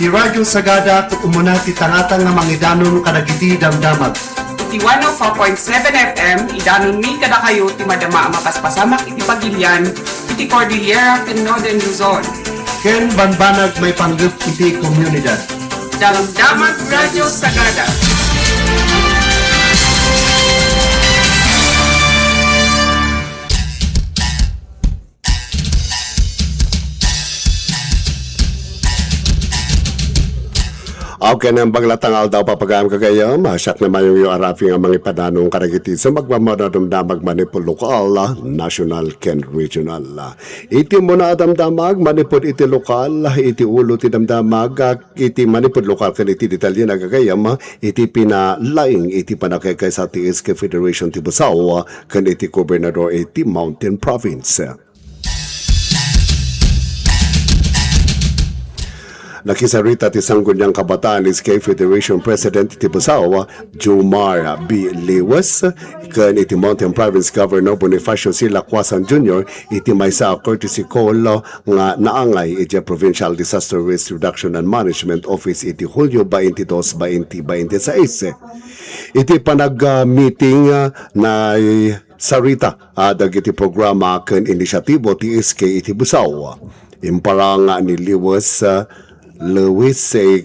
Ti Radyo Sagada kung umuna ti tangatang nga mangidanon kadagiti damdamag. Iti 104.7 FM, idanon mi kada kayo ti madama mapaspasamak iti Pagilian, iti Cordillera ken Northern Luzon. Ken banbanag may panggap iti komunidad. Damdamag Radyo Sagada. Okay na ang baglatangal daw papagayam kagaya, masyak naman yung arafi nga mga ipadanong karagiti sa magmamadamdamag manipul lokal, national ken regional. Iti mo na damdamag manipul iti lokal, iti ulo ti damdamag, iti manipul lokal ken iti detalye na kagayam, iti pinalaing iti panakay sa TSK Federation ti Busaw, ken iti gobernador iti Mountain Province. Nakisarita ti Sangguniang Kabataan SK Federation President ti Busaw, Jomar B. Lewis, ken iti Mountain Province Governor Bonifacio C. Lacquasan Jr. iti maysa courtesy call nga naangay iti Provincial Disaster Risk Reduction and Management Office iti Hulyo 22, 2026. Iti panag-meeting na sarita dagiti programa ken inisyatibo ti SK iti Busaw. Imparang ni Lewis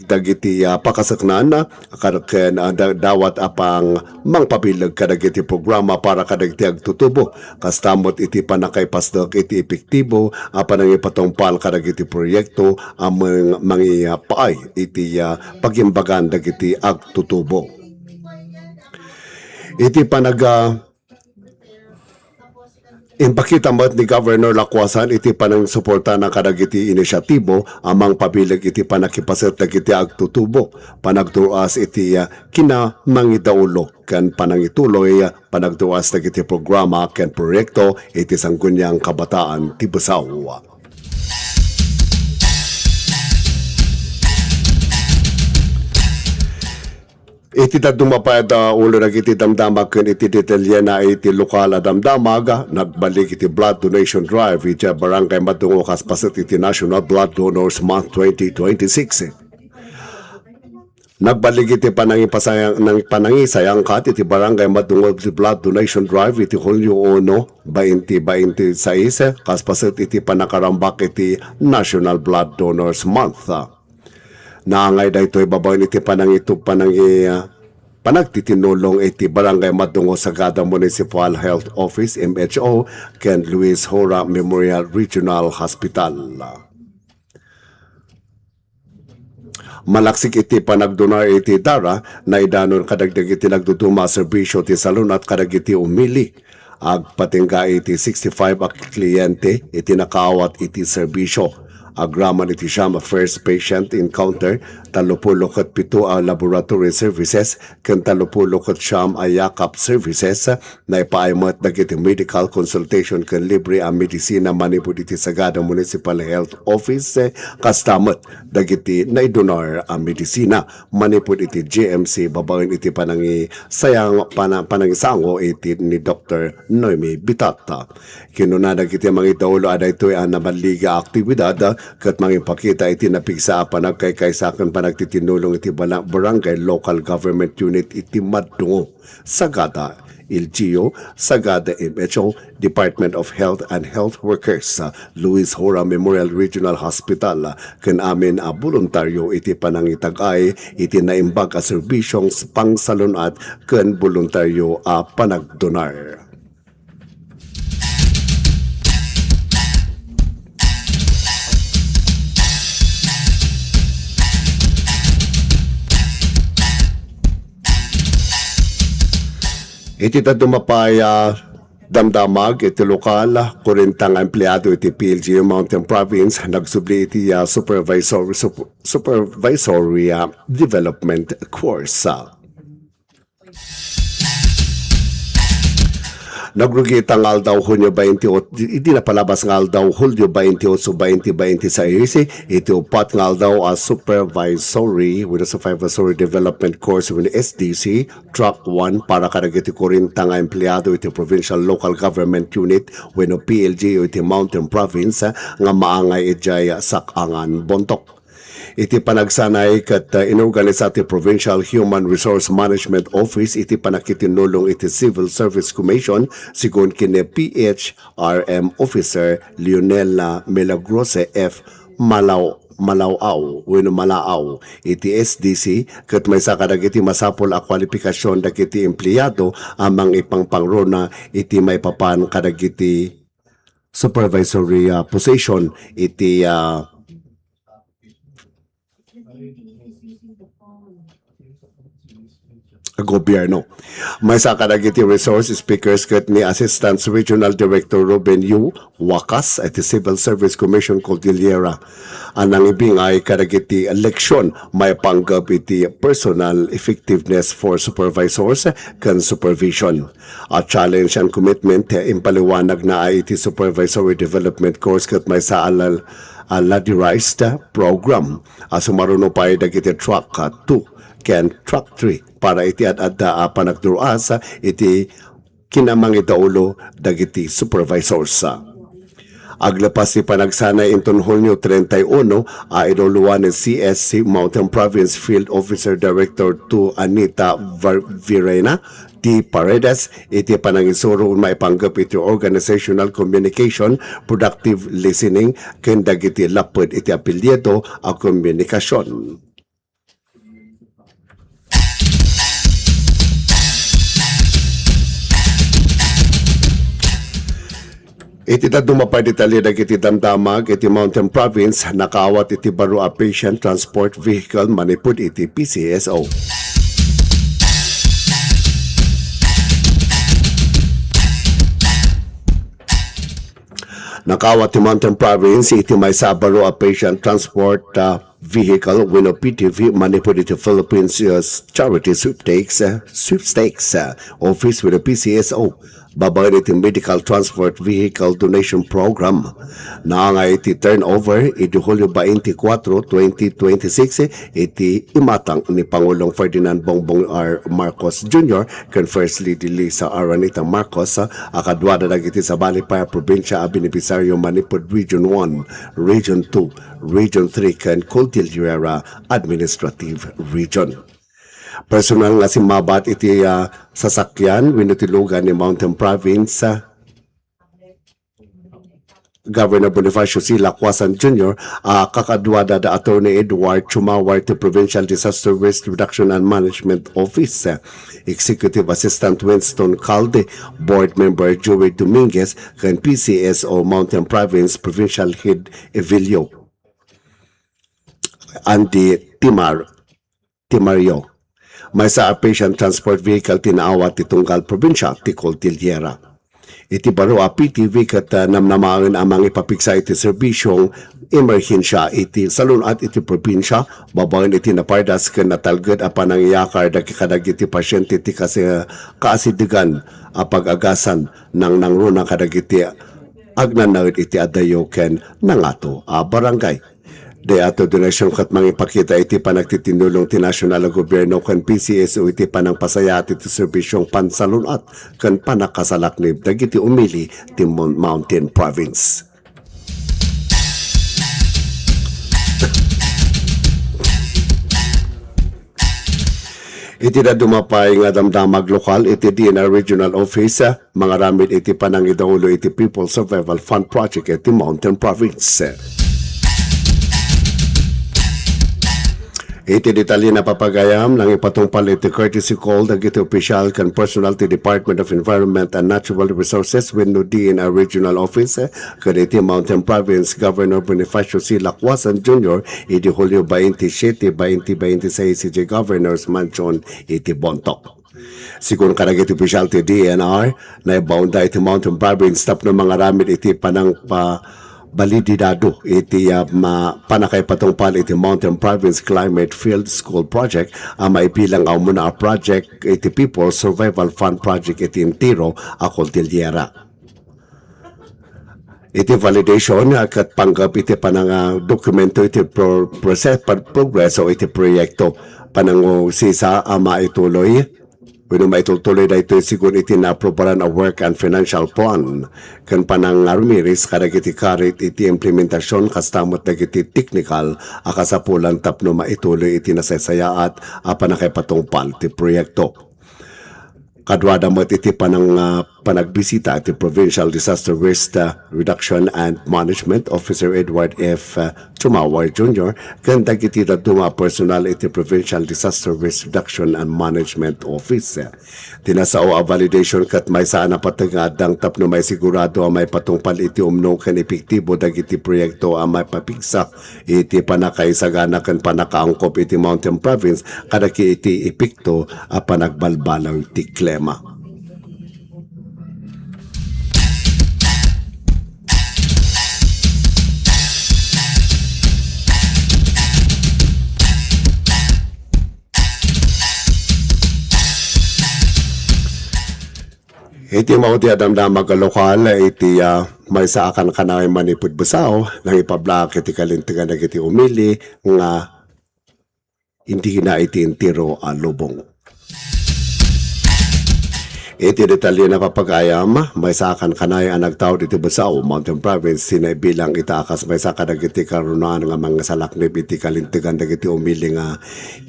dagiti pakasaknan kadaken dawat apang mangpabilag kadagiti programa para kadagiti agtutubo kastamot iti panakay pasdok iti epektibo apan ipatungpal kadagiti proyekto amang mangipaay iti pagimbagan dagiti agtutubo. Iti Impakita mo't ni Governor Lacquasan iti panang suporta ng kadagiti inisyatibo amang pabilag iti panakipaset dagiti agtutubo panagtuas iti kinamangidaulo ken panangituloy panagtuas dagiti programa ken proyekto iti Sangguniang Kabataan ti Busaw. Iti dumapad ulo na iti damdamag ken iti detalye na iti lokal damdamag nagbalik iti blood donation drive iti barangay Madungo kaspaset iti National Blood Donors Month 2026. Nagbalik iti panangisayang kat iti barangay Madungo blood donation drive iti Hulyo 1, 2026 kaspaset iti panakarambak iti National Blood Donors Month. Naangay da ito'y babaw iti panagtitinulong iti Barangay Madungo Sagada Municipal Health Office MHO ken Luis Hora Memorial Regional Hospital. Malaksik iti panagdonar iti dara na idanon kadagdag iti nagduduma serbisyo ti salon at kadagiti umili. Agpatingga iti 65 kliyente iti nakawat iti serbisyo. Agraman iti siyam first patient encounter, 37 ang laboratory services, ken 37 siyam ang yakap services, na ipaaymat dagiti medical consultation ken libre ang medisina manipud iti Sagada Municipal Health Office, kastamot dagiti naidonar ang medisina manipud iti GMC babawen iti panangisango iti ni Dr. Noemi Bitata. Kinuna dagiti mga idaulo aday ito'y ang nabaliga aktibidad kat mangipakita iti napigsa panagkaykaysakan panagtitinulong iti barangay local government unit iti Madungo, Sagada, LGU, Sagada MHO, Department of Health and Health Workers, Luis Hora Memorial Regional Hospital, ken amin a voluntaryo iti panangitagay iti naimbag a serbisyong pangsalunat ken voluntaryo a panagdonar. Iti dumapaya damdamag iti lokal, kurintang empleyado iti PLGU Mountain Province nagsubli iti supervisory development course. Nagrugita ng aldaw Hunyo 28, hindi na palabas ng aldaw Hulyo 28, 2026, ito upat ng aldaw as supervisory development course with SDC, Track 1, para karagiti kurinta nga empleyado iti provincial local government unit when PLG iti Mountain Province nga maangay ijay sakangan bontok. Iti panagsanay kat inorganisa ti Provincial Human Resource Management Office iti panakitinulong iti Civil Service Commission sigun kini PHRM Officer Lionel Milagrose F. Malaaw iti SDC ket may sakadag iti masapol a kwalifikasyon dagiti empleyado amang ipangpangrona iti may papan kadag iti supervisory position iti gobyerno. May sakadag iti resource speakers ket ni Assistant Regional Director Ruben Yu Wakas at Civil Service Commission Cordillera. Anang ibingay kadag iti eleksyon may panggap iti personal effectiveness for supervisors kan supervision. A challenge and commitment impaliwanag na ay iti supervisory development course ket may saalal ladderized program. Sumaruno pa ay dagiti track 2 ken track 3 para iti adda panagduruas iti kinamang idaulo dagiti supervisors. Aglapas si panagsanay inton Hulyo 31 idoluan ni CSC Mountain Province Field Officer Director 2 Anita Virena T. Paredes iti panangisuro maipanggap iti organizational communication, productive listening ken dagiti lapod iti apelyido a komunikasyon. Iti dumapay detalye dagiti damdamag iti Mountain Province nakaawat iti baro a patient transport vehicle manipud iti PCSO. Nakawat ti Mountain Province iti may sabaro a patient transport vehicle when PTV manipud iti Philippines Charity Sweepstakes office with the PCSO. Babayan iti Medical Transport Vehicle Donation Program na nga iti turnover iti Hulyo 24, 2026 iti imatang ni Pangulong Ferdinand Bongbong R. Marcos Jr. kan First Lady Lisa Aranita Marcos akadwada dagiti sa Balipaya Probinsya a benepisaryo manipod Region 1, Region 2, Region 3 kan Cordillera Administrative Region. Personal nga si Mabat iti sasakyan winutilugan ni Mountain Province Governor Bonifacio C. Lacwasan Jr. Kakadwada da Attorney Edward Chumawar ti Provincial Disaster Risk Reduction and Management Office Executive Assistant Winston Calde Board Member Joey Dominguez kan PCSO Mountain Province Provincial Head Evilio Andy Timario. May sa patient transport vehicle tinaawat ti tunggal probinsya ti Cordillera. Iti baro a PTV kat namnamangan amang ipapiksa iti serbisyong emerhensya iti salun at iti probinsya babayan iti napardas ken natalged a panangyakar dagikadag iti pasyente ti kaasidigan a pag-agasan nang nangruna kadag iti agnanaud iti adayo ken nangato a barangay. De ato donasyon kat mangipakita iti panagtitinulong ti nasyonal gobyerno kan PCSO iti panangpasayat iti serbisyong pansalunat kan panakasalaknib dagiti umili ti Mountain Province. Iti na dumapay nga damdamag lokal iti DNR Regional Office mga ramid iti panangidaulo iti People Survival Fund Project iti Mountain Province. Iti detalye na papagayam ng ipatungpal iti courtesy call dagiti official kan personal ti Department of Environment and Natural Resources when no DNR Regional Office kan iti Mountain Province Governor Bonifacio C. Lacwasan Jr. iti Hulyo 27, 2026 CJ Governor's Mansion iti Bontoc. Sigun karag iti official ti DNR na ibaunda iti Mountain Province stop ng mga ramid iti panang balididado iti panakay patungpal iti Mountain Province Climate Field School Project maibilang muna a project iti People Survival Fund Project iti Intiro a Cordillera. Iti validation kat panggap iti panang dokumento iti progreso iti proyekto panang sisa maituloy Pwede maitutuloy na ito sigun iti na-aprobaran a work and financial plan. Kan panang Ramirez kadagiti karit iti implementasyon kastamot dagiti technical akasapulan tapno maituloy iti nasaysayaat apan nakipatungpal ti proyekto. Kadwada mo iti panang panagbisita at Provincial Disaster Risk Reduction and Management Officer Edward F. Chumawar Jr. kan dagiti daduma personal iti Provincial Disaster Risk Reduction and Management Office. Tinasao a validation kat may saan na patangadang tapno may sigurado may patungpal iti umno kan epektibo dagiti proyekto ang may papigsa iti panakaisagana kan panakaangkop iti Mountain Province kadaki iti epekto a panagbalbalaw iti klema. Iti mauti adamdamag lokal iti may saakan kanay manipud busaw nang ipablak iti kalintigan na iti umili nga hindi na iti intiro lubong. Iti detalye na papagayam, may sakan kanay ang nagtao dito Busaw, Mountain Province, sinaibilang itaakas may saka dagiti karunoan nga mga salaknip iti kalintigan dagiti umili nga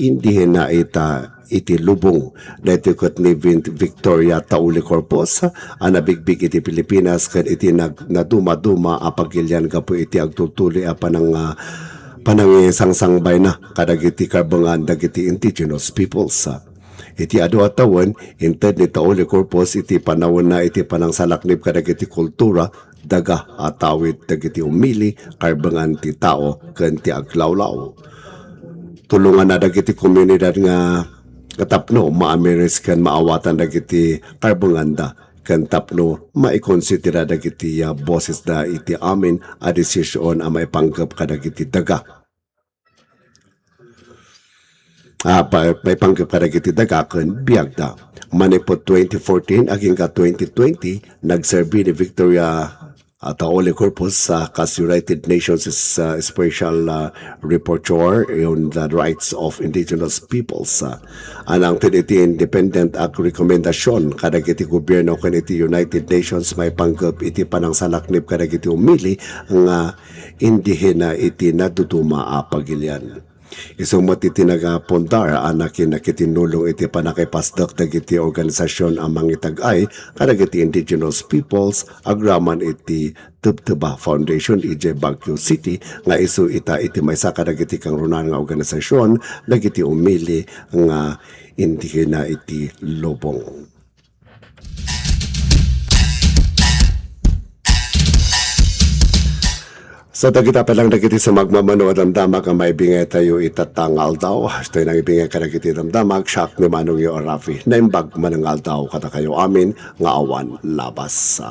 hindi na iti lubong na itikot ni Victoria Tauli Corpus ang nabigbig iti Pilipinas kan iti naduma-duma apagilyan ka po iti agtutuli panang sang-sangbay na kadagiti karbangan dagiti indigenous peoples. Iti adu at tawon, inted ni Tauli Corpus iti panawon na iti panang salaknip kadagiti kultura, daga at tawid dagiti umili, karbangan ti tao, kan ti aglawlaw. Tulungan na dagiti komunidad nga katapno, maamiris kan maawatan dagiti karbanganda, kan tapno maikonsidera dagiti boses da iti amin a desisyon a maipanggap kadagiti daga. May panggap kadagiti daga kan biyagda. Manipot 2014 aging ka 2020 nagserbi ni Victoria Tauli Corpus sa United Nations Special Rapporteur on the Rights of Indigenous Peoples. Anang tiniti independent ak rekomendasyon kadagiti gobyerno kan iti United Nations may panggap iti panang salaknip kadagiti umili nga indihena iti naduduma pagilyan. Isumot iti nagapundar anakin nakitinulong iti panakipasdak dagiti organisasyon ang mangitag-ay kadagiti indigenous peoples agraman iti Tubtuba Foundation EJ Baguio City nga isu ita iti maysa kadagiti kangrunan nga organisasyon dagiti umili nga indihena iti lubong. Sa dagita pa lang dagiti sa magmamano damdamag ang maibingay tayo itatangal daw. Ito yung ibingay ka dagiti damdamag, siyak ni Manong Yo Rafi. Naimbag manangal daw kata kayo amin nga awan labas.